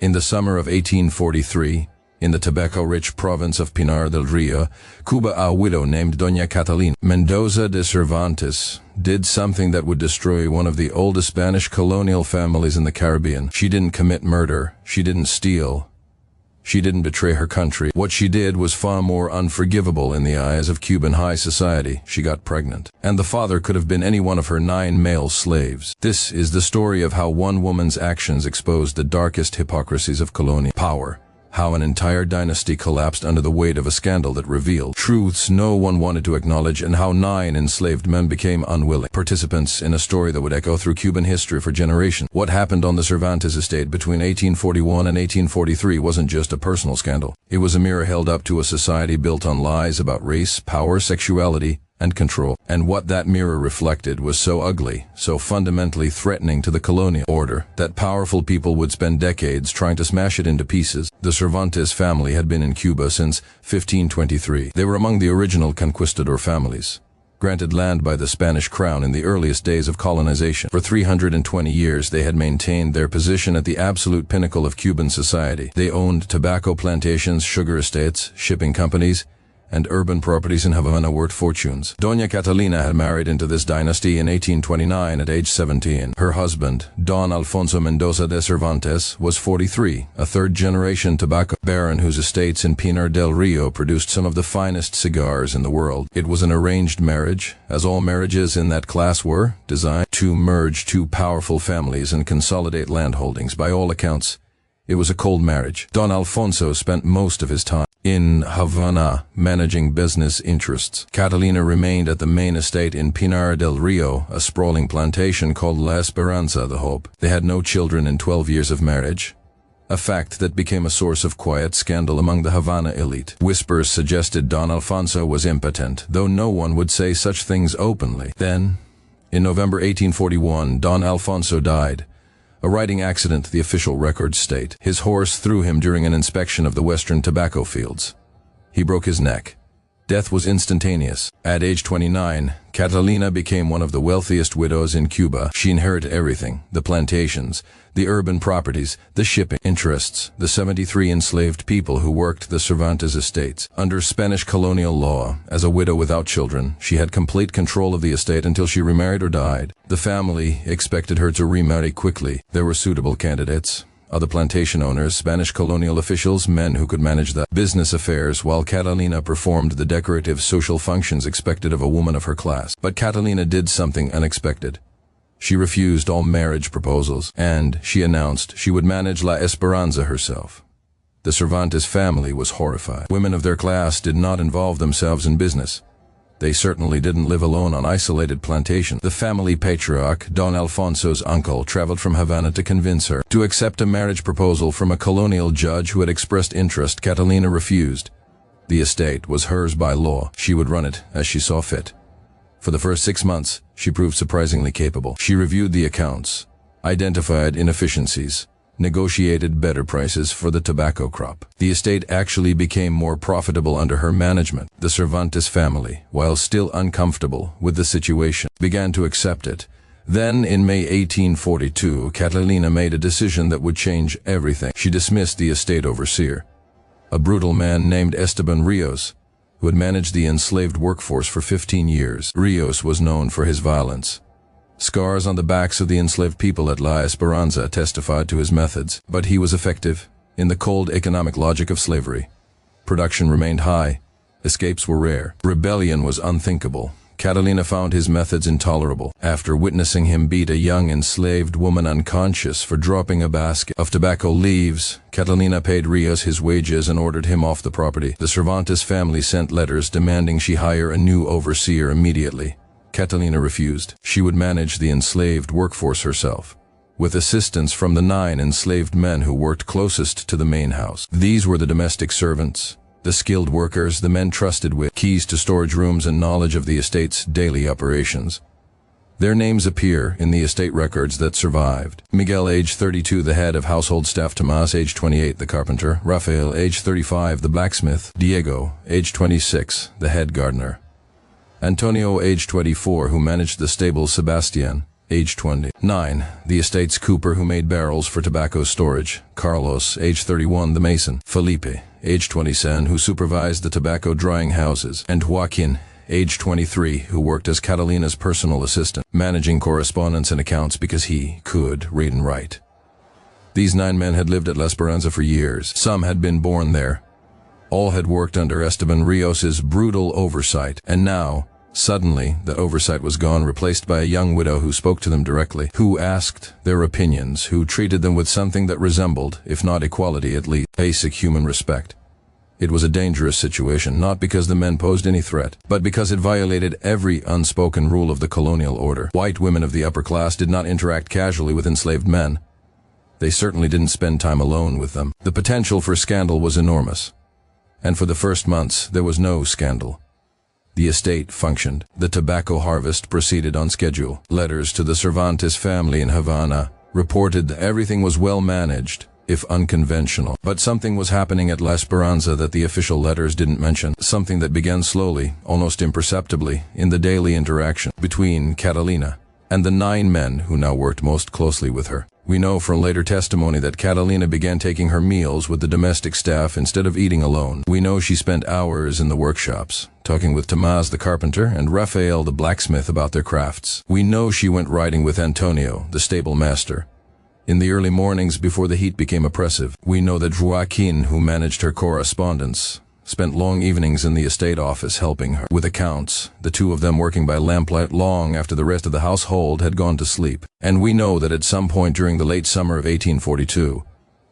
In the summer of 1843, in the tobacco-rich province of Pinar del Rio, Cuba, a widow named Doña Catalina Mendoza de Cervantes did something that would destroy one of the oldest Spanish colonial families in the Caribbean. She didn't commit murder. She didn't steal. She didn't betray her country. What she did was far more unforgivable in the eyes of Cuban high society. She got pregnant. And the father could have been any one of her 9 male slaves. This is the story of how one woman's actions exposed the darkest hypocrisies of colonial power. How an entire dynasty collapsed under the weight of a scandal that revealed truths no one wanted to acknowledge, and how 9 enslaved men became unwilling participants in a story that would echo through Cuban history for generations. What happened on the Cervantes estate between 1841 and 1843 wasn't just a personal scandal. It was a mirror held up to a society built on lies about race, power, sexuality, and control. And what that mirror reflected was so ugly, so fundamentally threatening to the colonial order, that powerful people would spend decades trying to smash it into pieces. The Cervantes family had been in Cuba since 1523. They were among the original conquistador families, granted land by the Spanish crown in the earliest days of colonization. For 320 years they had maintained their position at the absolute pinnacle of Cuban society. They owned tobacco plantations, sugar estates, shipping companies, and urban properties in Havana worth fortunes. Doña Catalina had married into this dynasty in 1829 at age 17. Her husband, Don Alfonso Mendoza de Cervantes, was 43, a third-generation tobacco baron whose estates in Pinar del Rio produced some of the finest cigars in the world. It was an arranged marriage, as all marriages in that class were, designed to merge 2 powerful families and consolidate land holdings. By all accounts, it was a cold marriage. Don Alfonso spent most of his time in Havana, managing business interests. Catalina remained at the main estate in Pinar del Rio, a sprawling plantation called La Esperanza, the Hope. They had no children in 12 years of marriage, a fact that became a source of quiet scandal among the Havana elite. Whispers suggested Don Alfonso was impotent, though no one would say such things openly. Then, in November 1841, Don Alfonso died. A riding accident, the official records state. His horse threw him during an inspection of the western tobacco fields. He broke his neck. Death was instantaneous. At age 29, Catalina became one of the wealthiest widows in Cuba. She inherited everything: the plantations, the urban properties, the shipping interests, the 73 enslaved people who worked the Cervantes estates. Under Spanish colonial law, as a widow without children, she had complete control of the estate until she remarried or died. The family expected her to remarry quickly. There were suitable candidates: other plantation owners, Spanish colonial officials, men who could manage the business affairs, while Catalina performed the decorative social functions expected of a woman of her class. But Catalina did something unexpected. She refused all marriage proposals, and she announced she would manage La Esperanza herself. The Cervantes family was horrified. Women of their class did not involve themselves in business. They certainly didn't live alone on isolated plantations. The family patriarch, Don Alfonso's uncle, traveled from Havana to convince her to accept a marriage proposal from a colonial judge who had expressed interest. Catalina refused. The estate was hers by law. She would run it as she saw fit. For the first 6 months, she proved surprisingly capable. She reviewed the accounts, identified inefficiencies, negotiated better prices for the tobacco crop. The estate actually became more profitable under her management. The Cervantes family, while still uncomfortable with the situation, began to accept it. Then, in May 1842, Catalina made a decision that would change everything. She dismissed the estate overseer, a brutal man named Esteban Rios, who had managed the enslaved workforce for 15 years. Rios was known for his violence. Scars on the backs of the enslaved people at La Esperanza testified to his methods, but he was effective in the cold economic logic of slavery. Production remained high. Escapes were rare. Rebellion was unthinkable. Catalina found his methods intolerable. After witnessing him beat a young enslaved woman unconscious for dropping a basket of tobacco leaves, Catalina paid Rios his wages and ordered him off the property. The Cervantes family sent letters demanding she hire a new overseer immediately. Catalina refused. She would manage the enslaved workforce herself, with assistance from the 9 enslaved men who worked closest to the main house. These were the domestic servants, the skilled workers, the men trusted with keys to storage rooms and knowledge of the estate's daily operations. Their names appear in the estate records that survived. Miguel, age 32, the head of household staff; Tomas, age 28, the carpenter; Rafael, age 35, the blacksmith; Diego, age 26, the head gardener; Antonio, age 24, who managed the stable; Sebastian, age 20. 9. The estate's cooper who made barrels for tobacco storage. Carlos, age 31, the mason. Felipe, age 27, who supervised the tobacco drying houses. And Joaquin, age 23, who worked as Catalina's personal assistant, managing correspondence and accounts because he could read and write. These 9 men had lived at La Esperanza for years. Some had been born there. All had worked under Esteban Rios's brutal oversight, and now, suddenly, that oversight was gone, replaced by a young widow who spoke to them directly, who asked their opinions, who treated them with something that resembled, if not equality at least, basic human respect. It was a dangerous situation, not because the men posed any threat, but because it violated every unspoken rule of the colonial order. White women of the upper class did not interact casually with enslaved men. They certainly didn't spend time alone with them. The potential for scandal was enormous. And for the first months, there was no scandal. The estate functioned. The tobacco harvest proceeded on schedule. Letters to the Cervantes family in Havana reported that everything was well managed, if unconventional. But something was happening at La Esperanza that the official letters didn't mention, something that began slowly, almost imperceptibly, in the daily interaction between Catalina and the 9 men who now worked most closely with her. We know from later testimony that Catalina began taking her meals with the domestic staff instead of eating alone. We know she spent hours in the workshops, talking with Tomás the carpenter and Rafael the blacksmith about their crafts. We know she went riding with Antonio, the stable master. In the early mornings before the heat became oppressive, we know that Joaquin, who managed her correspondence, spent long evenings in the estate office helping her with accounts, the 2 of them working by lamplight long after the rest of the household had gone to sleep. And we know that at some point during the late summer of 1842,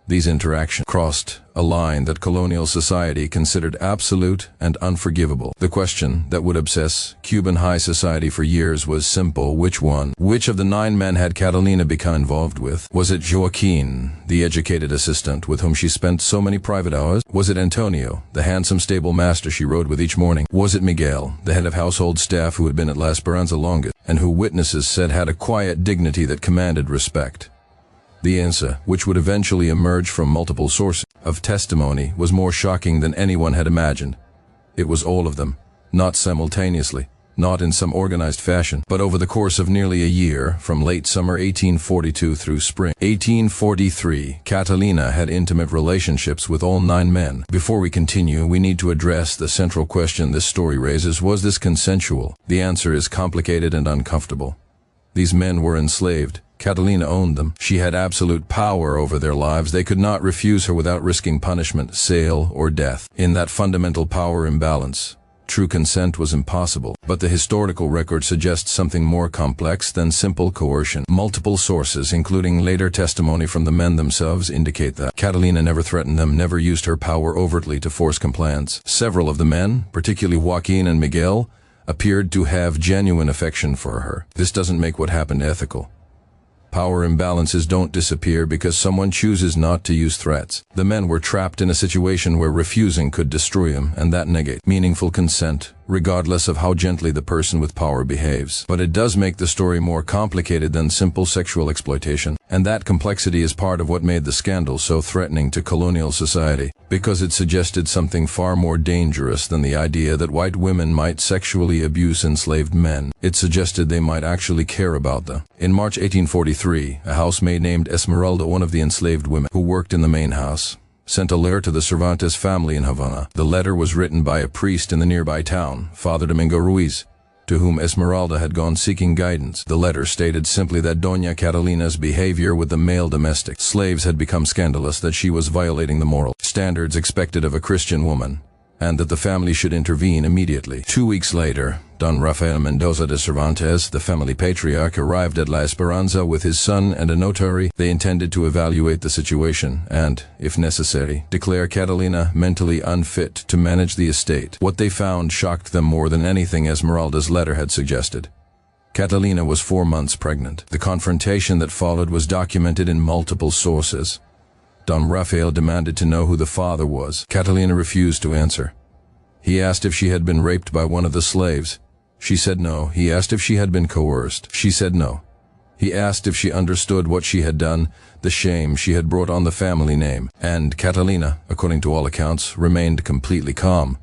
these interactions crossed a line that colonial society considered absolute and unforgivable. The question that would obsess Cuban high society for years was simple: which one? Which of the 9 men had Catalina become involved with? Was it Joaquin, the educated assistant with whom she spent so many private hours? Was it Antonio, the handsome stable master she rode with each morning? Was it Miguel, the head of household staff who had been at La Esperanza longest, and who witnesses said had a quiet dignity that commanded respect? The answer, which would eventually emerge from multiple sources of testimony, was more shocking than anyone had imagined. It was all of them, not simultaneously, not in some organized fashion, but over the course of nearly a year, from late summer 1842 through spring 1843, Catalina had intimate relationships with all 9 men. Before we continue, we need to address the central question this story raises: was this consensual? The answer is complicated and uncomfortable. These men were enslaved. Catalina owned them. She had absolute power over their lives. They could not refuse her without risking punishment, sale, or death. In that fundamental power imbalance, true consent was impossible. But the historical record suggests something more complex than simple coercion. Multiple sources, including later testimony from the men themselves, indicate that Catalina never threatened them, never used her power overtly to force compliance. Several of the men, particularly Joaquin and Miguel, appeared to have genuine affection for her. This doesn't make what happened ethical. Power imbalances don't disappear because someone chooses not to use threats. The men were trapped in a situation where refusing could destroy them, and that negates meaningful consent, regardless of how gently the person with power behaves. But it does make the story more complicated than simple sexual exploitation, and that complexity is part of what made the scandal so threatening to colonial society, because it suggested something far more dangerous than the idea that white women might sexually abuse enslaved men. It suggested they might actually care about them. In March 1843, a housemaid named Esmeralda, one of the enslaved women who worked in the main house, sent a letter to the Cervantes family in Havana. The letter was written by a priest in the nearby town, Father Domingo Ruiz, to whom Esmeralda had gone seeking guidance. The letter stated simply that Doña Catalina's behavior with the male domestic slaves had become scandalous, that she was violating the moral standards expected of a Christian woman, and that the family should intervene immediately. 2 weeks later, Don Rafael Mendoza de Cervantes, the family patriarch, arrived at La Esperanza with his son and a notary. They intended to evaluate the situation and, if necessary, declare Catalina mentally unfit to manage the estate. What they found shocked them more than anything Esmeralda's letter had suggested. Catalina was 4 months pregnant. The confrontation that followed was documented in multiple sources. Don Rafael demanded to know who the father was. Catalina refused to answer. He asked if she had been raped by one of the slaves. She said no. He asked if she had been coerced. She said no. He asked if she understood what she had done, the shame she had brought on the family name. And Catalina, according to all accounts, remained completely calm.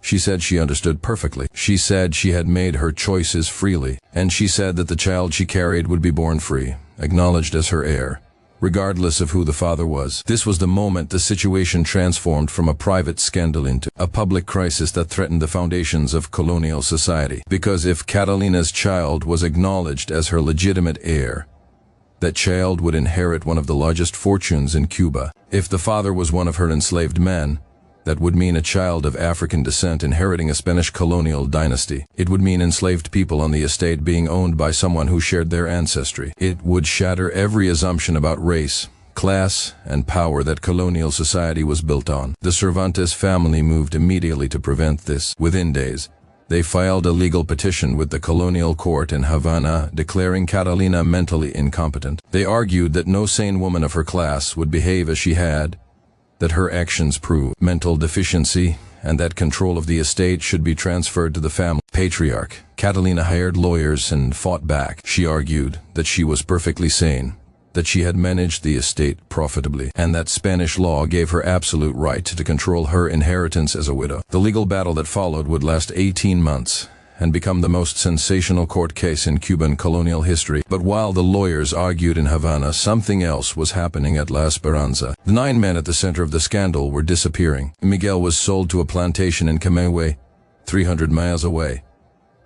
She said she understood perfectly. She said she had made her choices freely, and she said that the child she carried would be born free, acknowledged as her heir, regardless of who the father was. This was the moment the situation transformed from a private scandal into a public crisis that threatened the foundations of colonial society. Because if Catalina's child was acknowledged as her legitimate heir, that child would inherit one of the largest fortunes in Cuba. If the father was one of her enslaved men, that would mean a child of African descent inheriting a Spanish colonial dynasty. It would mean enslaved people on the estate being owned by someone who shared their ancestry. It would shatter every assumption about race, class, and power that colonial society was built on. The Cervantes family moved immediately to prevent this. Within days, they filed a legal petition with the Colonial Court in Havana declaring Catalina mentally incompetent. They argued that no sane woman of her class would behave as she had, that her actions prove mental deficiency, and that control of the estate should be transferred to the family patriarch. Catalina hired lawyers and fought back. She argued that she was perfectly sane, that she had managed the estate profitably, and that Spanish law gave her absolute right to control her inheritance as a widow. The legal battle that followed would last 18 months and become the most sensational court case in Cuban colonial history. But while the lawyers argued in Havana, something else was happening at La Esperanza. The 9 men at the center of the scandal were disappearing. Miguel was sold to a plantation in Camagüey, 300 miles away.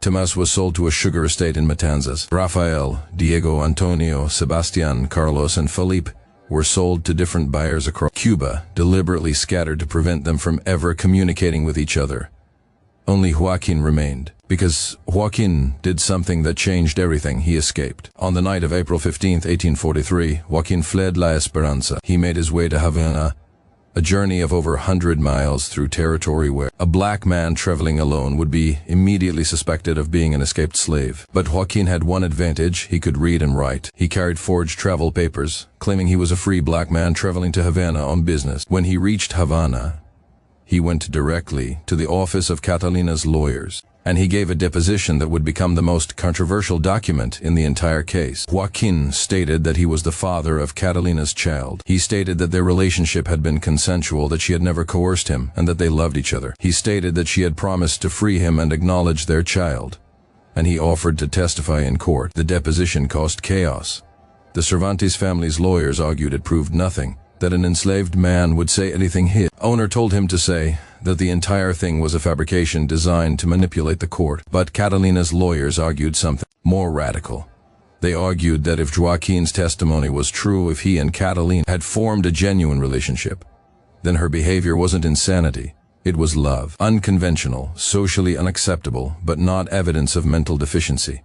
Tomas was sold to a sugar estate in Matanzas. Rafael, Diego, Antonio, Sebastian, Carlos, and Felipe were sold to different buyers across Cuba, deliberately scattered to prevent them from ever communicating with each other. Only Joaquin remained. Because Joaquin did something that changed everything, he escaped. On the night of April 15, 1843, Joaquin fled La Esperanza. He made his way to Havana, a journey of over 100 miles through territory where a black man traveling alone would be immediately suspected of being an escaped slave. But Joaquin had one advantage: he could read and write. He carried forged travel papers, claiming he was a free black man traveling to Havana on business. When he reached Havana, he went directly to the office of Catalina's lawyers, and he gave a deposition that would become the most controversial document in the entire case. Joaquin stated that he was the father of Catalina's child. He stated that their relationship had been consensual, that she had never coerced him, and that they loved each other. He stated that she had promised to free him and acknowledge their child, and he offered to testify in court. The deposition caused chaos. The Cervantes family's lawyers argued it proved nothing, that an enslaved man would say anything his owner told him to say, that the entire thing was a fabrication designed to manipulate the court. But Catalina's lawyers argued something more radical. They argued that if Joaquin's testimony was true, if he and Catalina had formed a genuine relationship, then her behavior wasn't insanity. It was love. Unconventional, socially unacceptable, but not evidence of mental deficiency.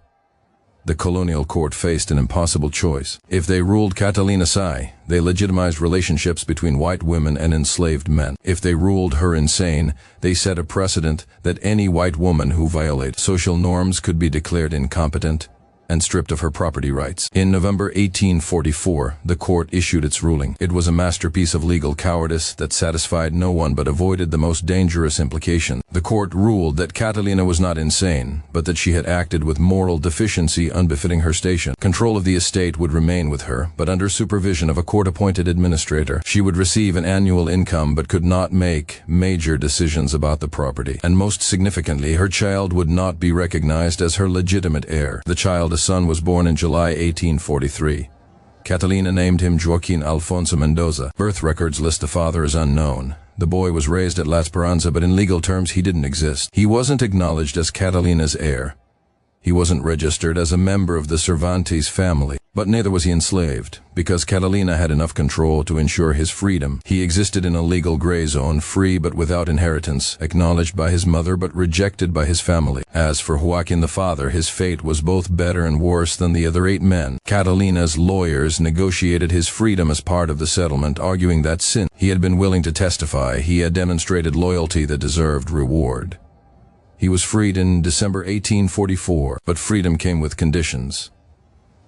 The colonial court faced an impossible choice. If they ruled Catalina sane, they legitimized relationships between white women and enslaved men. If they ruled her insane, they set a precedent that any white woman who violated social norms could be declared incompetent and stripped of her property rights. In November 1844, the court issued its ruling. It was a masterpiece of legal cowardice that satisfied no one but avoided the most dangerous implication. The court ruled that Catalina was not insane, but that she had acted with moral deficiency unbefitting her station. Control of the estate would remain with her, but under supervision of a court-appointed administrator. She would receive an annual income but could not make major decisions about the property. And most significantly, her child would not be recognized as her legitimate heir. The child, a son, was born in July 1843. Catalina named him Joaquin Alfonso Mendoza. Birth records list the father as unknown. The boy was raised at La Esperanza, but in legal terms he didn't exist. He wasn't acknowledged as Catalina's heir. He wasn't registered as a member of the Cervantes family, but neither was he enslaved, because Catalina had enough control to ensure his freedom. He existed in a legal gray zone, free but without inheritance, acknowledged by his mother but rejected by his family. As for Joaquin the father, his fate was both better and worse than the other 8 men. Catalina's lawyers negotiated his freedom as part of the settlement, arguing that since he had been willing to testify, he had demonstrated loyalty that deserved reward. He was freed in December 1844, but freedom came with conditions.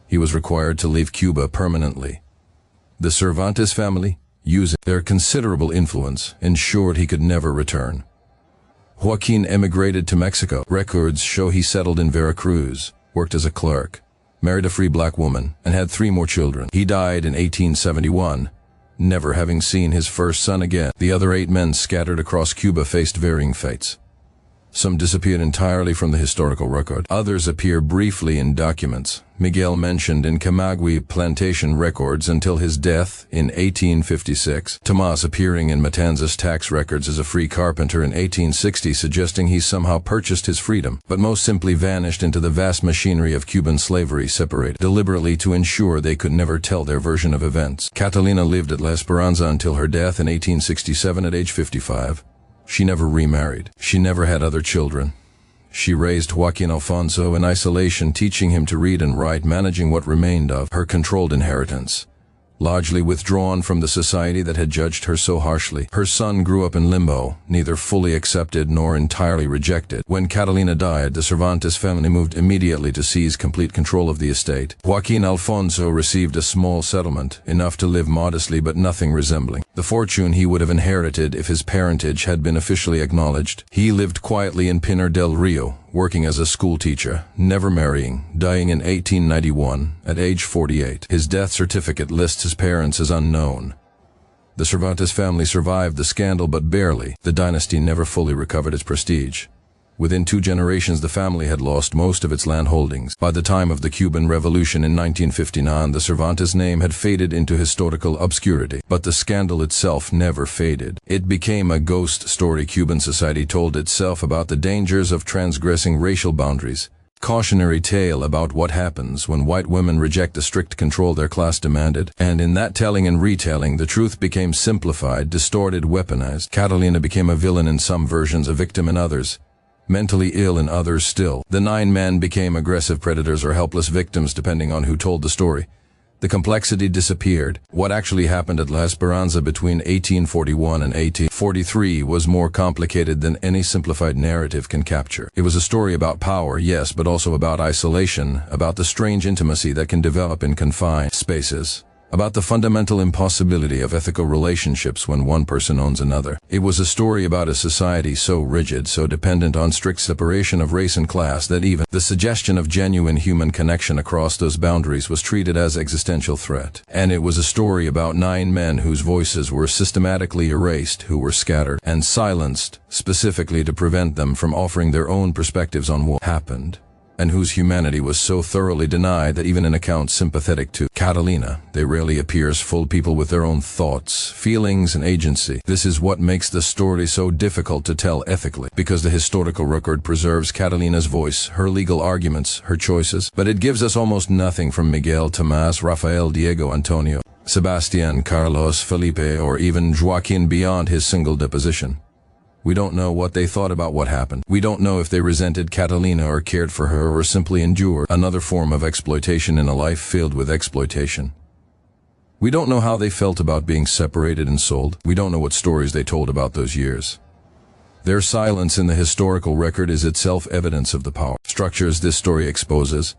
He was required to leave Cuba permanently. The Cervantes family, using their considerable influence, ensured he could never return. Joaquin emigrated to Mexico. Records show he settled in Veracruz, worked as a clerk, married a free black woman, and had 3 more children. He died in 1871, never having seen his first son again. The other 8 men scattered across Cuba faced varying fates. Some disappeared entirely from the historical record. Others appear briefly in documents. Miguel mentioned in Camagüey plantation records until his death in 1856. Tomás appearing in Matanzas tax records as a free carpenter in 1860, suggesting he somehow purchased his freedom, but most simply vanished into the vast machinery of Cuban slavery, separated deliberately to ensure they could never tell their version of events. Catalina lived at La Esperanza until her death in 1867 at age 55. She never remarried. She never had other children. She raised Joaquin Alfonso in isolation, teaching him to read and write, managing what remained of her controlled inheritance, largely withdrawn from the society that had judged her so harshly. Her son grew up in limbo, neither fully accepted nor entirely rejected. When Catalina died, the Cervantes family moved immediately to seize complete control of the estate. Joaquin Alfonso received a small settlement, enough to live modestly but nothing resembling the fortune he would have inherited if his parentage had been officially acknowledged. He lived quietly in Pinar del Rio, working as a school teacher, never marrying, dying in 1891 at age 48. His death certificate lists his parents as unknown. The Cervantes family survived the scandal, but barely. The dynasty never fully recovered its prestige. Within 2 generations, the family had lost most of its land holdings. By the time of the Cuban Revolution in 1959, the Cervantes name had faded into historical obscurity, but the scandal itself never faded. It became a ghost story Cuban society told itself about the dangers of transgressing racial boundaries. Cautionary tale about what happens when white women reject the strict control their class demanded. And in that telling and retelling, the truth became simplified, distorted, weaponized. Catalina became a villain in some versions, a victim in others, mentally ill in others still. The 9 men became aggressive predators or helpless victims depending on who told the story. The complexity disappeared. What actually happened at La Esperanza between 1841 and 1843 was more complicated than any simplified narrative can capture. It was a story about power, yes, but also about isolation, about the strange intimacy that can develop in confined spaces, about the fundamental impossibility of ethical relationships when one person owns another. It was a story about a society so rigid, so dependent on strict separation of race and class, that even the suggestion of genuine human connection across those boundaries was treated as existential threat. And it was a story about 9 men whose voices were systematically erased, who were scattered and silenced, specifically to prevent them from offering their own perspectives on what happened, and whose humanity was so thoroughly denied that even in accounts sympathetic to Catalina, they rarely appear as full people with their own thoughts, feelings, and agency. This is what makes the story so difficult to tell ethically, because the historical record preserves Catalina's voice, her legal arguments, her choices, but it gives us almost nothing from Miguel, Tomás, Rafael, Diego, Antonio, Sebastián, Carlos, Felipe, or even Joaquin beyond his single deposition. We don't know what they thought about what happened. We don't know if they resented Catalina or cared for her or simply endured another form of exploitation in a life filled with exploitation. We don't know how they felt about being separated and sold. We don't know what stories they told about those years. Their silence in the historical record is itself evidence of the power structures this story exposes.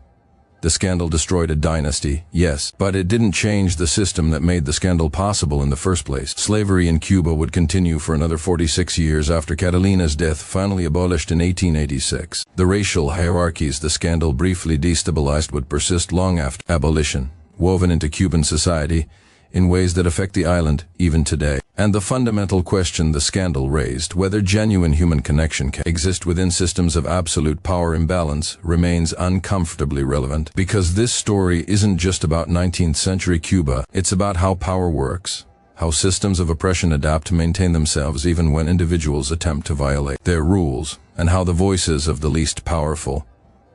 The scandal destroyed a dynasty, yes, but it didn't change the system that made the scandal possible in the first place. Slavery in Cuba would continue for another 46 years after Catalina's death, finally abolished in 1886. The racial hierarchies the scandal briefly destabilized would persist long after abolition, woven into Cuban society in ways that affect the island even today. And the fundamental question the scandal raised, whether genuine human connection can exist within systems of absolute power imbalance, remains uncomfortably relevant, because this story isn't just about 19th century Cuba, it's about how power works, how systems of oppression adapt to maintain themselves even when individuals attempt to violate their rules, and how the voices of the least powerful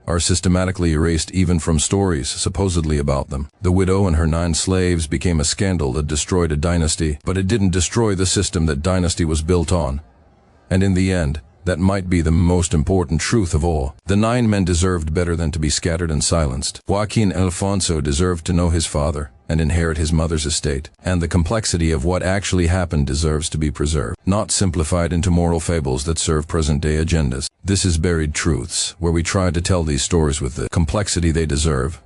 are systematically erased even from stories supposedly about them. The widow and her 9 slaves became a scandal that destroyed a dynasty, but it didn't destroy the system that dynasty was built on. And in the end, that might be the most important truth of all. The 9 men deserved better than to be scattered and silenced. Joaquin Alfonso deserved to know his father and inherit his mother's estate, and the complexity of what actually happened deserves to be preserved, not simplified into moral fables that serve present-day agendas. This is Buried Truths, where we try to tell these stories with the complexity they deserve,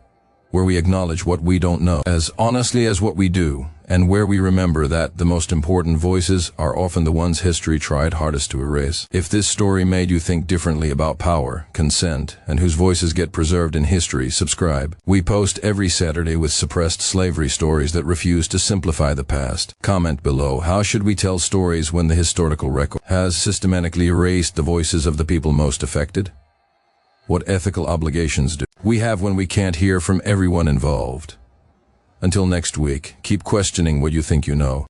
where we acknowledge what we don't know as honestly as what we do, and where we remember that the most important voices are often the ones history tried hardest to erase. If this story made you think differently about power, consent, and whose voices get preserved in history, subscribe. We post every Saturday with suppressed slavery stories that refuse to simplify the past. Comment below, how should we tell stories when the historical record has systematically erased the voices of the people most affected? What ethical obligations do we have when we can't hear from everyone involved? Until next week, keep questioning what you think you know.